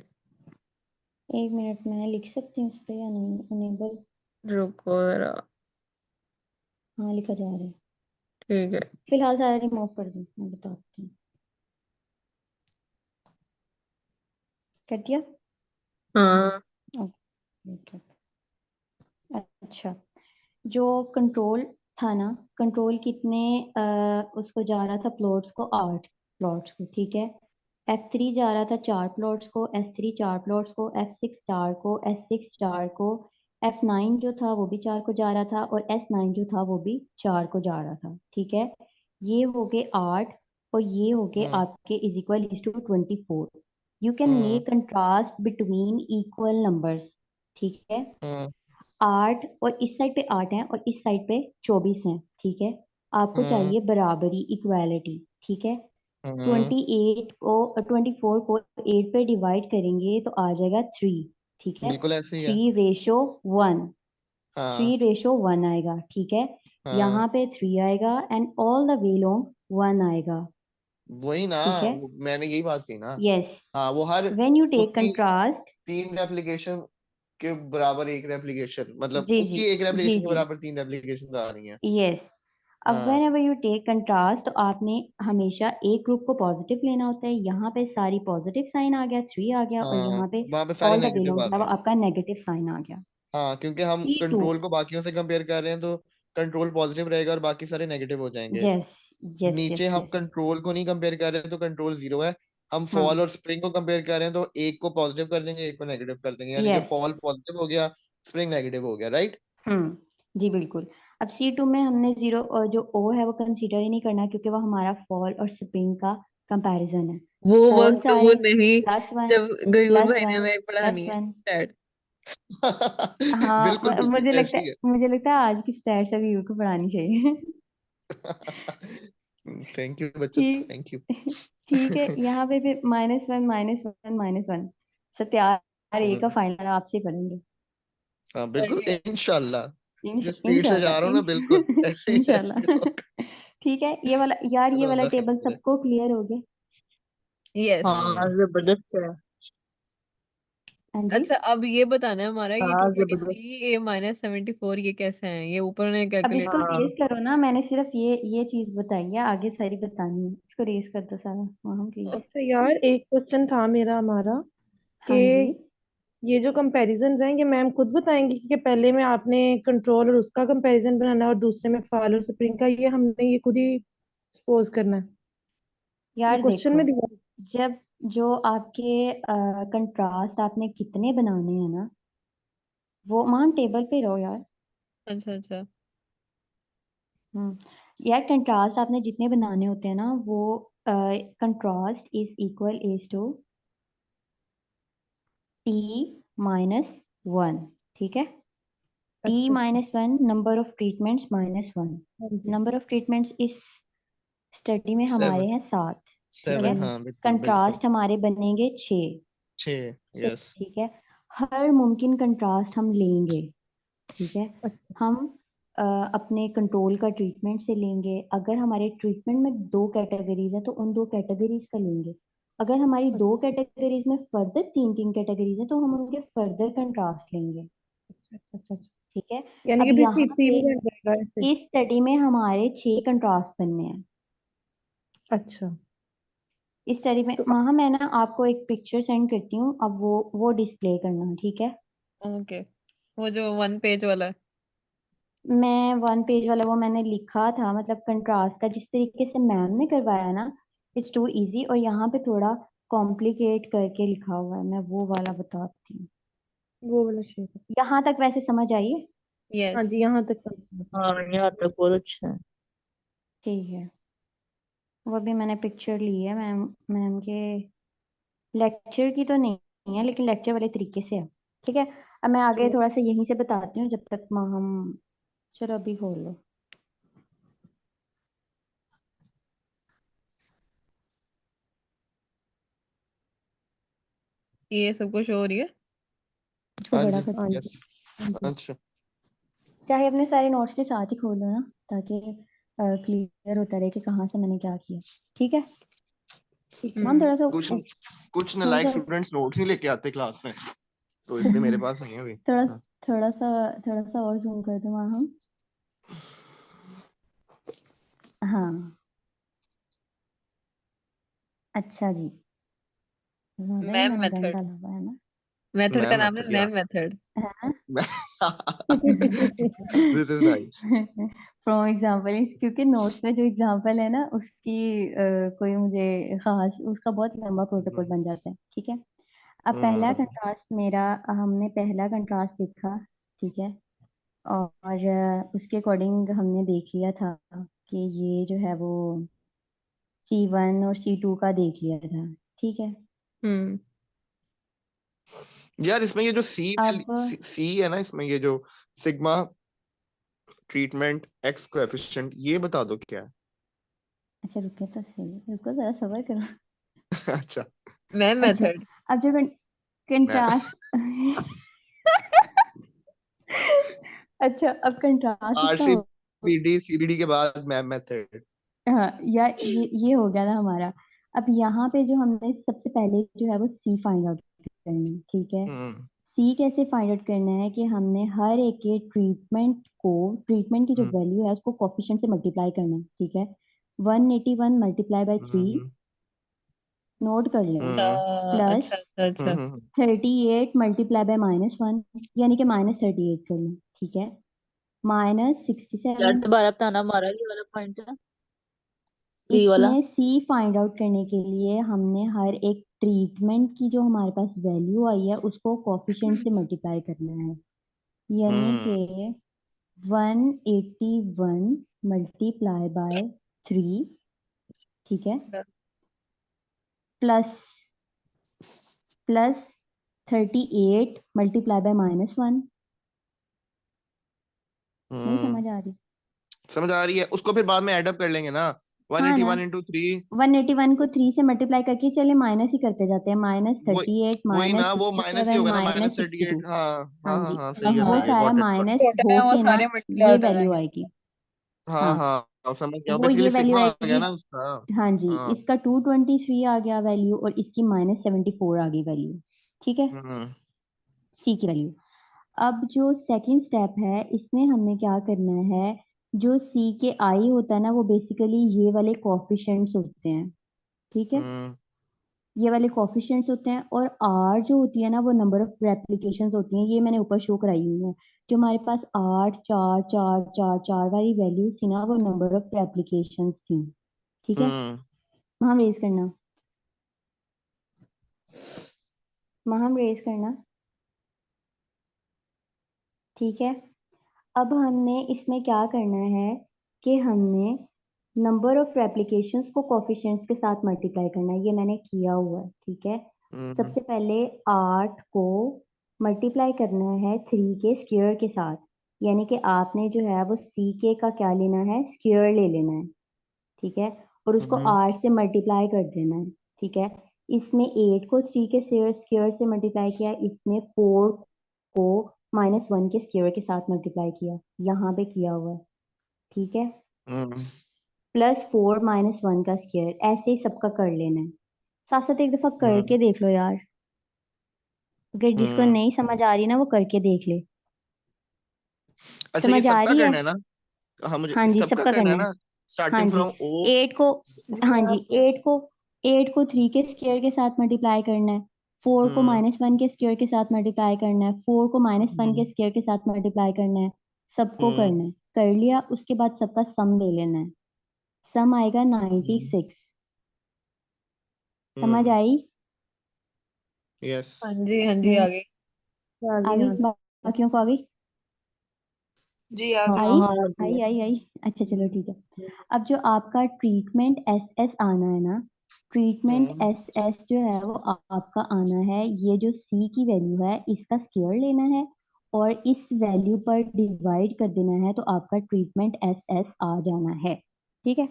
1 मिनट में लिख सकती हूँ इस पे या नहीं? अनेबल। रुको जरा। हाँ लिखा जा रहा है। ठीक है। फिलहाल सारा रिमूव कर दो, मैं बताती हूँ। कर दिया। हाँ ओके। अच्छा, जो कंट्रोल था ना, कंट्रोल कितने उसको जा रहा था प्लॉट्स को, 8 प्लॉट्स को। ठीक है। F3 जा रहा था 4 प्लॉट्स को, S3 4 प्लॉट्स को, F6 4 को, S6 4 को, F9 जो था वो भी 4 को जा रहा था और S9 जो था वो भी 4 को जा रहा था। ठीक है, ये हो गए 8 और ये हो गए आपके is equal to 24। You can make contrast between equal numbers. ठीक है, 8 और इस साइड पे 8 है और इस साइड पे 24 है। ठीक है, आपको चाहिए बराबरी, इक्वालिटी। ठीक है, 28 को 24 को 8 पे डिवाइड करेंगे तो आ जाएगा 3। ठीक है, बिल्कुल ऐसे ही है। 3:1, हाँ 3:1 आएगा। ठीक है, हाँ यहाँ पे 3 आएगा and all the way long 1 आएगा। वही ना, ठीक है, मैंने यही बात की ना। यस, हाँ वो हर व्हेन यू टेक उसकी कंट्रास्ट। 3 रेप्लिकेशन के बराबर 1 रेप्लिकेशन, मतलब जी जी उसकी 1 जी रेप्लिकेशन के जी, बराबर 3 रेप्लिकेशन आ रही हैं। यस। अब हाँ whenever you take contrast तो आपने हमेशा एक ग्रुप को पॉजिटिव लेना होता है। यहाँ पे सारी पॉजिटिव साइन आ गया, 3 आ गया, और हाँ यहाँ पे वहां पे सारे ऑल द नेगेटिव बिलोंग आ के गए। अलावा आपका नेगेटिव साइन आ गया। हाँ क्योंकि हम C2, कंट्रोल को बाकियों से कंपेयर कर रहे हैं तो कंट्रोल पॉजिटिव रहेगा और बाकी सारे नेगेटिव हो जाएंगे। यस यस नीचे यस हम यस, कंट्रोल को नहीं कंपेयर कर रहे हैं तो कंट्रोल 0 है। हम हाँ फॉल और स्प्रिंग को कंपेयर कर रहे हैं तो एक को पॉजिटिव कर देंगे, एक को नेगेटिव कर देंगे, यानी कि यस, फॉल पॉजिटिव हो गया, स्प्रिंग नेगेटिव हो गया, राइट। जी बिल्कुल। अब C2 में हमने जीरो और जो O है वो कंसीडर ही नहीं करना क्योंकि वो हमारा फॉल और स्प्रिंग का कंपैरिजन है। वो फॉल वक्त वो सारे नहीं +1 जब गयूर भाई ने +1 हमें पढ़ानी है +1। stats। हाँ, बिल्कुल बिल्कुल ऐसे ही है। मुझे लगता है आज की स्टैट्स अभी यू को पढ़ानी चाहिए। थैंक यू बच्चों, ठीक थैंक यू। ठीक है, यहाँ पे फिर -1 -1 -1। सत्यार ए का फाइनल आपसे पढ़ेंगे। हाँ बिल्कुल इंशाल्लाह, जिस स्पीड से जा इंशाल्लाह रहा हूँ ना बिल्कुल ऐसे ही इंशाल्लाह। होगा। ठीक है, ये वाला यार, ये चलो वाला अल्लाह खैर टेबल करे। सबको क्लियर हो गया। यस। हाँ जबरदस्त है। हाँ जी, अच्छा अब ये बताना है हमारा ये हाँ जबरदस्त। 243 A - 74 ये कैसे हैं, ये ऊपर ने अब कैलकुलेट। इसको हाँ रेस करो ना, मैंने सिर्फ ये चीज बताई है, आगे सारी बतानी है। इसको रेस कर दो सारा वहाँ प्लीज। अच्छा यार, एक क्वेश्चन था मेरा हमारा कि हाँ जी, ये जो कंपैरिजन हैं ये मैम खुद बताएंगी कि पहले में आपने कंट्रोल और उसका कंपैरिजन बनाना है और दूसरे में फॉल और स्प्रिंग का, ये हमने ये खुद ही सपोज करना है? ये यार क्वेश्चन देखो, में दिया है। जब जो आपके कंट्रास्ट आपने कितने बनाने हैं ना, वो मान टेबल पे रहो यार। अच्छा अच्छा। हम्म, यार कंट्रास्ट आपने जितने बनाने होते हैं ना, वो contrast is equal is to T-1। ठीक है, अच्छा अच्छा। T-1 number of treatments -1। हाँ जी। नंबर ऑफ ट्रीटमेंट्स इस स्टडी में हमारे 7 हैं 7। ठीक है, 7 7। हाँ बिल्कुल बिल्कुल। कंट्रास्ट हमारे बनेंगे 6। 6 यस। ठीक है, हर मुमकिन कंट्रास्ट हम लेंगे। ठीक है, अच्छा हम अपने कंट्रोल का ट्रीटमेंट से लेंगे। अगर हमारे ट्रीटमेंट में 2 कैटेगरीज है तो उन 2 कैटेगरीज का लेंगे। अगर हमारी 2 अच्छा कैटेगरीज में फर्दर 3 कैटेगरीज है तो हम उनके फर्दर कंट्रास्ट लेंगे। अच्छा अच्छा अच्छा अच्छा। ठीक है, यानी अब कि फिर यहाँ थ्री पे भी बन जाएगा ऐसे? इस स्टडी में हमारे 6 कंट्रास्ट बनने हैं। अच्छा। इस स्टडी में तो वहाँ मैं ना आपको एक पिक्चर सेंड करती हूँ, अब वो डिस्प्ले करना। ठीक है, ओके वो जो 1 पेज वाला है। मैं 1 पेज वाला वो मैंने लिखा था, मतलब कंट्रास्ट का जिस तरीके से मैम ने करवाया ना, इट्स टू इजी, और यहाँ पे थोड़ा कॉम्प्लिकेट करके लिखा हुआ है। मैं वो वाला बताती हूँ। वो वाला शेयर। यहाँ तक वैसे समझ आई है? हाँ यस। जी, यहाँ तक समझ। हाँ यहाँ तक बहुत अच्छा है। ठीक है, वो भी मैंने पिक्चर ली है, मैम मैम के लेक्चर की तो नहीं है लेकिन लेक्चर वाले तरीके से है। ठीक है, अब मैं आगे चलो। थोड़ा सा यहीं से बताती हूँ जब तक हम, चलो अभी खोल लो। ये सब कुछ हो रही है। इसको हाँ बड़ा जी कर, हाँ जी। यस। हाँ जी। अच्छा चाहे अपने सारे नोट्स के साथ ही खोल लो ना, ताकि क्लियर होता रहे कि कहाँ से मैंने क्या किया। ठीक है, ठीक है। मैम थोड़ा सा कुछ कुछ थोड़ा नालायक सा स्टूडेंट्स नोट्स नहीं लेके आते क्लास में, तो इसलिए मेरे पास नहीं है अभी। थोड़ा हाँ थोड़ा सा और जूम कर दो वहाँ हम। हाँ, अच्छा जी, ज्यादा ही मैम मैंने गंद मेथड। डाला हुआ है ना, मेथड का मैम नाम है मेथड या मैम मेथड। है ना। This is right. From example, क्योंकि नोट्स में जो एग्जाम्पल है ना उसकी कोई मुझे खास, उसका बहुत लंबा प्रोटोकॉल बन जाता है। ठीक है, अब पहला कंट्रास्ट मेरा, हमने पहला कंट्रास्ट लिखा। ठीक है। और उसके अकॉर्डिंग हमने देख लिया था कि ये जो है वो C1 और C2 का देख लिया था, ठीक है। हम्म यार इसमें ये जो सी अब सी है ना, इसमें ये जो सिग्मा ट्रीटमेंट एक्स कोएफिशिएंट, ये बता दो क्या अच्छा रुको तो सही, रुको जरा सब्र करो। है। अच्छा मैं अच्छा मेथड अब जो मैं कंट्रास्ट अच्छा अब कंट्रास्ट इसका हो आरसीबीडी सीबीडी के बाद मैम मेथड। हाँ या ये हो गया ना हमारा। अब यहाँ पे जो हमने सबसे पहले जो है वो C फाइंड आउट करना है, ठीक है। हम्म C कैसे फाइंड आउट करना है कि हमने हर एक के ट्रीटमेंट की जो हम्म वैल्यू है उसको कोफिशिएंट से मल्टीप्लाई करना है, ठीक है। 181 मल्टीप्लाई बाय 3 हम्म नोट कर लें, प्लस अच्छा अच्छा अच्छा। 38 मल्टीप्लाई बाय -1 यानी कि -38 कर लें, ठीक है। यार -67 दोबारा बताना, हमारा ये वाला पॉइंट है सी वाला। इसमें C फाइंड आउट करने के लिए हमने हर एक ट्रीटमेंट की जो हमारे पास वैल्यू आई है उसको कोफिशिएंट से मल्टीप्लाई करना है, यानी कि 181 मल्टीप्लाई बाय 3, ठीक है, प्लस 38 मल्टीप्लाई बाय -1। नहीं समझ आ रही? समझ आ रही है, उसको फिर बाद में ऐड अप कर लेंगे ना। हाँ ना, 181 into 3 181 को 3 से मल्टीप्लाई करके चले माइनस ही करते जाते हैं, वही -38 वही ना, वो माइनस ही -67 होगा ना, -62। -38। हाँ हाँ हाँ हाँ जी, हाँ, अब सही वो है, सारा गॉट इट। माइनस टोटल है वो होके ना सारे मल्टीप्लाई ये होते वैल्यू जाएंगे। आएगी। हाँ हाँ हाँ हाँ, समझ गया, वो ये बेसिकली वैल्यू सिग्मा आ गया आएगी। ना उसका। हाँ जी, हाँ इसका 223 आ गया वैल्यू और इसकी -74 आ गई वैल्यू, ठीक है, हम्म C की वैल्यू। अब जो सेकंड स्टेप है इसमें हमने क्या करना है, जो C के I होता है ना वो बेसिकली ये वाले कोफिशिएंट्स होते हैं, ठीक है। हम्म ये वाले कोफिशिएंट्स होते हैं और R जो होती है ना वो नंबर ऑफ रेप्लिकेशंस होती हैं, ये मैंने ऊपर शो कराई हुई है। जो हमारे पास 8 4 4 4 4 वाली वैल्यूज थी ना वो नंबर ऑफ रेप्लिकेशंस थी, ठीक है। हम्म वहां रेज करना, वहां रेज करना, ठीक है। अब हमने इसमें क्या करना है कि हमने नंबर ऑफ रेप्लिकेशंस को कोफिशिएंट्स के साथ मल्टीप्लाई करना है, ये मैंने किया हुआ है, ठीक है। हम्म सबसे पहले 8 को मल्टीप्लाई करना है 3 के स्क्वायर के साथ, यानी कि आपने जो है वो CK का क्या लेना है, स्क्वायर ले लेना है, ठीक है, और उसको हम्म 8 से मल्टीप्लाई कर देना है, ठीक है। इसमें 8 को 3 के स्क्वायर से मल्टीप्लाई किया, इसमें 4 को -1 के स्क्वायर के साथ मल्टीप्लाई किया, यहाँ पे किया हुआ है, ठीक है। हम्म +4 -1 का स्क्वायर, ऐसे ही सबका कर लेना है। साथ साथ एक दफा हम्म करके देख लो यार, अगर जिसको हम्म। नहीं समझ आ रही ना वो करके देख ले। अच्छा, ये समझ आ सबका रही है? करना है ना? हाँ, मुझे हाँ जी सबका सबका करना है करना है। ना, हाँ स्टार्टिंग जी, फ्रॉम ओ। 8 को, हाँ जी 8 को 3 के स्क्वायर के साथ मल्टीप्लाई करना है, 4 को हम्म -1 के स्क्वायर के साथ मल्टीप्लाई करना है, 4 को -1 के हम्म स्क्वायर के साथ मल्टीप्लाई करना है, सबको हम्म करना है। कर लिया, उसके बाद सबका सम ले लेना है, सम आएगा 96। समझ आई? यस। हाँ जी हम्म, आ गई। आ गई बाकियों को आ गई? जी आ हाँ गई। आई हाँ आ गई है। आई। अच्छा चलो ठीक है। अब जो आपका ट्रीटमेंट SS आना है ना, ट्रीटमेंट हम्म SS जो है वो आपका आना है, ये जो C की वैल्यू है इसका स्क्वायर लेना है और इस वैल्यू पर डिवाइड कर देना है, तो आपका ट्रीटमेंट SS आ जाना है, ठीक है।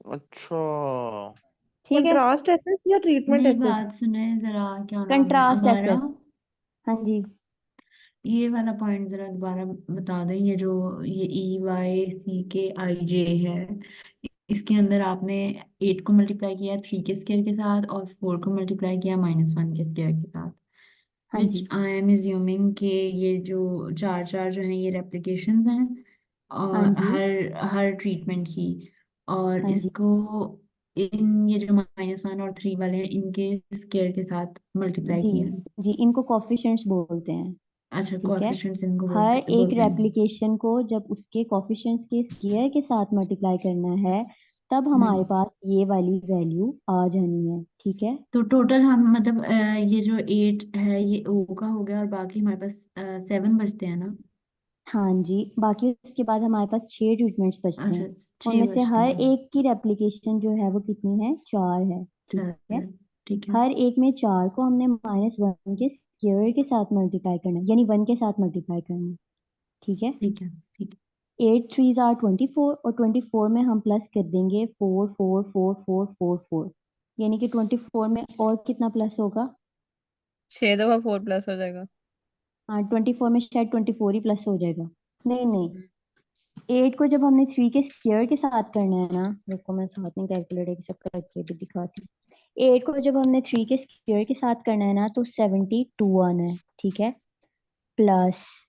अच्छा। ठीक है, कंट्रास्ट एसएस या ट्रीटमेंट मेरी एसएस? बात सुने जरा, क्या नाम है कंट्रास्ट हमारा, SS। हाँ जी, ये वाला पॉइंट जरा दोबारा बता दें। ये जो ये EYCKIJ है, इसके अंदर आपने 8 को मल्टीप्लाई किया 3 के स्क्वायर के साथ और 4 को मल्टीप्लाई किया -1 के स्क्वायर के साथ, हाँ विच जी, आई एम एज्यूमिंग कि ये जो चार चार जो हैं ये रेप्लिकेशंस हैं हाँ और जी, हर हर ट्रीटमेंट की, और हाँ जी, इसको इन ये जो -1 और 3 वाले हैं इनके स्क्वायर के साथ मल्टीप्लाई जी किया। जी, इनको कोफिशिएंट्स बोलते हैं, अच्छा, ठीक है। कोएफिशिएंट्स इनको हर एक बोलते हैं। रेप्लिकेशन को जब उसके कोफिशिएंट्स के स्क्वायर के साथ मल्टीप्लाई करना है तब हमारे पास ये वाली वैल्यू आ जानी है, ठीक है। तो टोटल हम मतलब ये जो 8 है ये ओ का हो गया और बाकी हमारे पास 7 बचते हैं ना। हाँ जी, बाकी उसके बाद हमारे पास 6 ट्रीटमेंट्स बचते अच्छा हैं। 6 उनमें से बचते हर हैं। एक की रेप्लिकेशन जो है वो कितनी है, 4 है, ठीक चार है। है, ठीक है हर एक में 4 को हमने -1 के स्क्वायर के साथ मल्टीप्लाई करना है, यानी 1 के साथ मल्टीप्लाई करना है, ठीक है। ठीक है ठीक 8 3 आर 24 और 24 में हम प्लस कर देंगे 4 4 4 4 4 4, यानी कि 24 में और कितना प्लस होगा। 6 दफा 4 प्लस हो जाएगा। हाँ, 24 में शायद 24 ही प्लस हो जाएगा। नहीं नहीं, 8 को जब हमने 3 के स्क्वायर के साथ करना है ना, रुको मैं साथ में कैलकुलेटर के साथ करके भी दिखाती हूँ। 8 को जब हमने 3 के स्क्वायर के साथ करना है ना तो 72 आना है, ठीक है। प्लस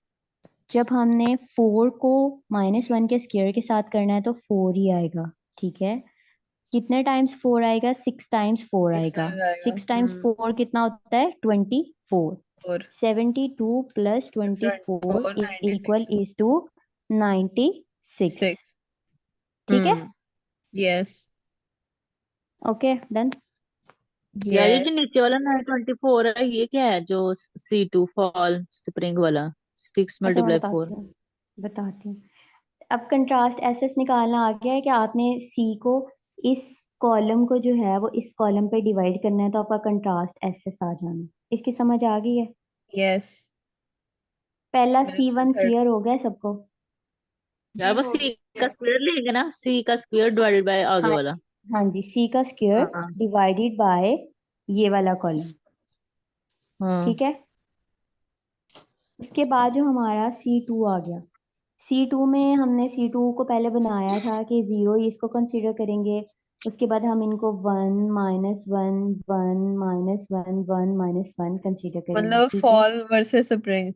जब हमने 4 को -1 के स्क्वायर के साथ करना है तो 4 ही आएगा, ठीक है। कितने टाइम्स 4 आएगा, 6 टाइम्स 4 6 आएगा। आएगा। 6 टाइम्स 4 कितना होता है, 24। और 72 plus 24 4 is equal 96 is to 96, 6। ठीक है। Yes okay done. यार ये जो यस। नीचे वाला 924 है ये क्या है जो C2 फॉल स्प्रिंग वाला 6 अच्छा मैं मल्टीप्लाई 4। बताती हूँ। अब कंट्रास्ट एसएस निकालना आ गया है कि आपने सी को इस कॉलम को जो है वो इस कॉलम पे डिवाइड करना है, तो आपका कंट्रास्ट एसएस आ जाना है। इसकी समझ आ गई है। यस। पहला मैं C1 थर्ड। क्लियर हो गया सबको। यार बस C का स्क्वायर लेंगे ना, C का स्क्वायर डिवाइडेड बाय आगे हाँ वाला। हाँ जी, सी का स्क्वायर हाँ डिवाइडेड बाय ये वाला कॉलम, हाँ ठीक है। उसके बाद जो हमारा C2 आ गया, C2 में हमने C2 को पहले बनाया था कि 0 इसको कंसीडर करेंगे। उसके बाद हम इनको 1 -1 1 -1 1 -1 कंसीडर करेंगे, मतलब ठीक है। Fall versus spring.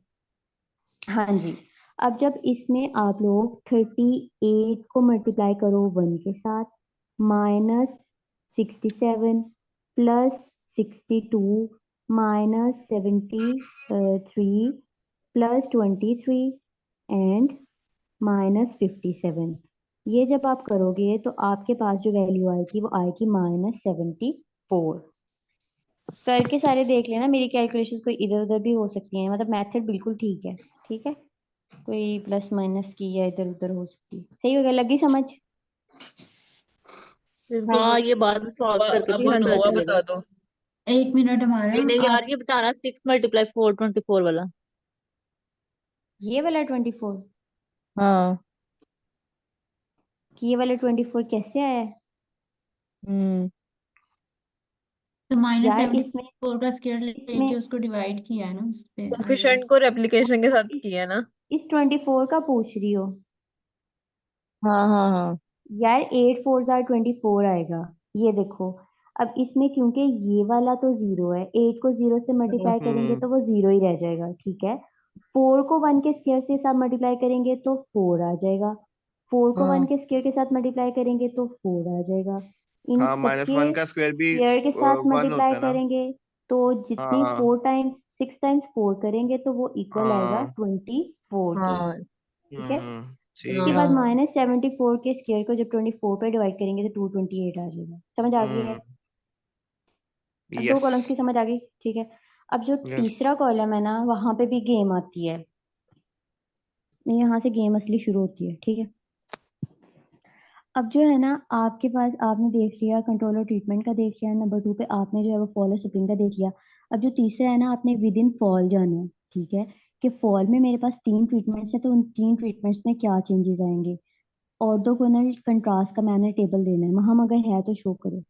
हाँ जी। अब जब इसमें आप लोग 38 को मल्टीप्लाई करो 1 के साथ, -67 प्लस 62 -73 प्लस 23 एंड -57, ये जब आप करोगे तो आपके पास जो वैल्यू आएगी वो आएगी -74। करके सारे देख लेना, मेरी कैलकुलेशन कोई इधर उधर भी हो सकती है, मतलब मेथड बिल्कुल ठीक है, ठीक है। कोई प्लस माइनस की या इधर उधर हो सकती है। सही हो गया, लगी समझ। हाँ ये बाद में सॉल्व करके अब फिर पता अनोवा चलेगा। बता दो। 1 मिनट हमारा नहीं नहीं यार आप। ये बताना 6 मल्टीप्लाई 4 24 वाला। ये वाला 24, हाँ ये वाला 24 कैसे आया है हम्म तो माइनस यार। सेवेंटी इसमें फोर का स्क्वायर लेके इसमें उसको डिवाइड किया है ना उस पे कोफिशिएंट को रेप्लिकेशन के साथ इस किया ना। इस 24 का पूछ रही हो हाँ हाँ हाँ यार। 8 4 24 आएगा, ये देखो। अब इसमें क्योंकि ये वाला तो 0 है, 8 को 0 से मल्टीप्लाई करेंगे हम्म तो वो 0 ही रह जाएगा, ठीक है। 4 को 1 के स्क्वायर के साथ मल्टीप्लाई करेंगे तो 4 आ जाएगा। 4 को 1 हाँ के स्क्वायर के साथ मल्टीप्लाई करेंगे तो 4 आ जाएगा। इन हाँ सबके -1 का स्क्वायर भी स्क्वायर के साथ 1 होता मल्टीप्लाई है ना। करेंगे तो हाँ जितनी हाँ 4 टाइम्स 6 टाइम्स 4 करेंगे तो वो इक्वल आएगा हाँ 24 के, हाँ ठीक है। ठीक उसके है। बाद हाँ -74 के स्क्वायर को जब 24 पे डिवाइड करेंगे तो 228 आ जाएगा। समझ आ गई है। अब दो यस कॉलम्स की समझ आ गई, ठीक है। अब जो यस। तीसरा कॉलम है ना, वहां पे भी गेम आती है। यहाँ से गेम असली शुरू होती है, ठीक है। अब जो है ना, आपके पास आपने देख लिया कंट्रोलर ट्रीटमेंट का, देख लिया नंबर 2 पे आपने जो है वो फॉल और स्प्रिंग का देख लिया। अब जो तीसरा है ना, आपने विद इन फॉल जाना है, ठीक है। कि फॉल में मेरे पास 3 ट्रीटमेंट्स है तो उन 3 ट्रीटमेंट्स में क्या चेंजेस आएंगे। ऑर्थोगोनल कंट्रास्ट का मैंने टेबल देना है, वहां अगर है तो शो करो।